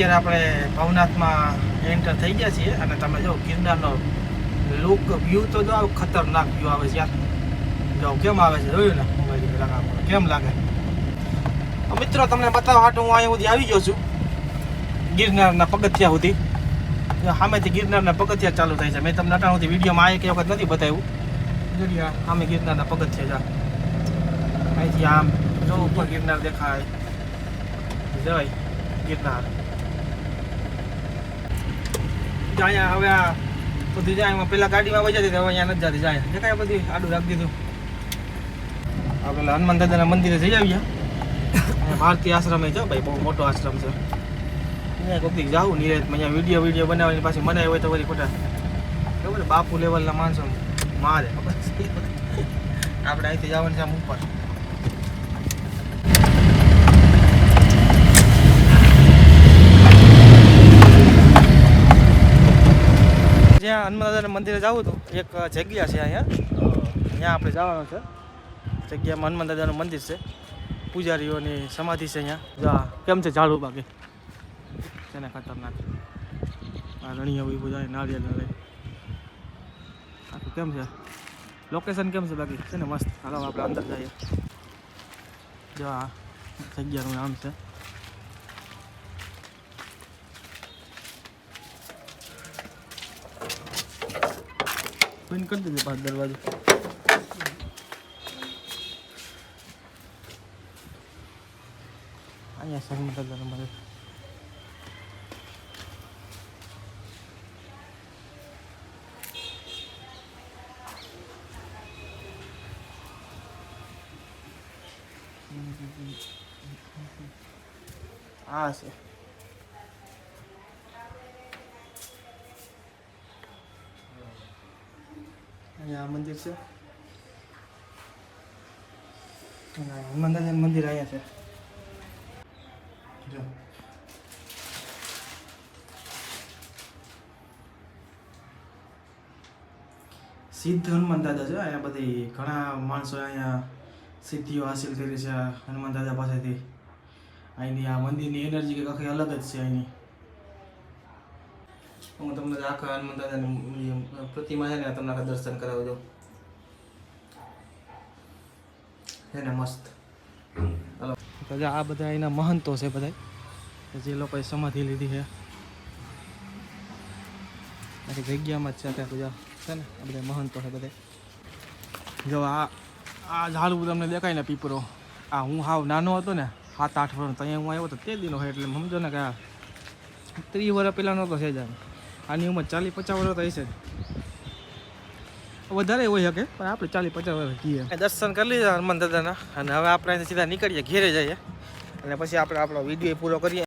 અત્યારે આપણે ભવનાથમાં એન્ટર થઈ ગયા છીએ અને તમે જો ગિરનારનો લુક વ્યૂ તો જો ખતરનાક વ્યૂ આવે છે યાર. જો કેમ આવે છે જોયું ને મોબાઈલ કેમ લાગે. મિત્રો તમને બતાવવા હાટું હું અહીંયા સુધી આવી ગયો છું ગિરનારના પગથિયા સુધી. સામેથી ગિરનારના પગથિયા ચાલુ થાય છે. મેં તમને અટાણ સુધી વિડીયોમાં આ એક વખત નથી બતાવ્યું. જોઈએ સામે ગિરનારના પગથિયા જા અહીંથી આમ જો ઉપર ગિરનાર દેખાય જય ગિરનાર. અહીંયા હવે આ બધી જાય એમાં પેલા ગાડીમાં વહી જતી હવે અહીંયા નથી જતી જાય દેખાય બધી આડું રાખી દીધું. આ પેલા હનુમાન દાદાના મંદિરે જઈ આવ્યા. ભારતીય આશ્રમ છે ભાઈ, બહુ મોટો આશ્રમ છે. અહીંયા કોઈક જાવું નિરાતમાં અહીંયા વિડીયો બનાવવાની પાછી મને હોય તો વળી ખોટા ખબર બાપુ લેવલના માણસો મારે ખબર આપણે અહીંથી જવાનું છે આમ ઉપર. જ્યાં હનુમાન દાદાના મંદિરે જવું હતું એક જગ્યા છે અહીંયા, ત્યાં આપણે જવાનું છે. જગ્યામાં હનુમાન દાદાનું મંદિર છે, પૂજારીઓની સમાધિ છે અહીંયા. જા કેમ છે ઝાડુ બાકી છે ને ખતરનાક. આ રણીયા બી બધા નાળિયેર લઈ આખું કેમ છે લોકેશન કેમ છે બાકી છે ને મસ્ત. હાલો આપણે અંદર જઈએ. જો આ જગ્યાનું નામ છે. બંધ કરી દેજો પાછો દરવાજો. અહીંયા શર્મા દાદાનું મંદિર. આ છે અહીંયા મંદિર છે. હનુમાન દાદાનું મંદિર અહીંયા છે. જો સિદ્ધ હનુમાન દાદા છે. અહીંયા બધી ઘણા માણસો અહીંયા સિદ્ધિઓ હાસિલ કરી છે હનુમાન દાદા પાસેથી. અહીંની આ મંદિરની એનર્જી કંઈક આખી અલગ જ છે અહીંની. હું તમને આખા હનુમાન દાદાની પ્રતિમા છે ને તમને આખા દર્શન કરાવજો. છે ને મસ્ત. ચાલો તો આ બધા એના મહંતો છે બધા જે લોકોએ સમાધિ લીધી છે આખી જગ્યામાં જ છે. ત્યાં બધા છે ને આ બધા મહંતો છે બધા. જો આ ઝાડવું તમને દેખાય ને પીપરો, આ હું હાવ નાનો હતો ને 7-8 વર્ષનો તો અહીંયા હું આવ્યો હતો તે દિનો હોય એટલે સમજો ને કે આ 30 વર્ષ પહેલાંનો તો છે જ. આની ઉંમર 40-50 વર્ષ તો હશે જ, વધારે હોય શકે પણ આપણે 40-50 વર્ષ કહીએ. દર્શન કરી લીધા હનુમાન દાદાના અને હવે આપણે સીધા નીકળીએ ઘેરે જઈએ અને પછી આપણે આપણો વિડીયો પૂરો કરીએ.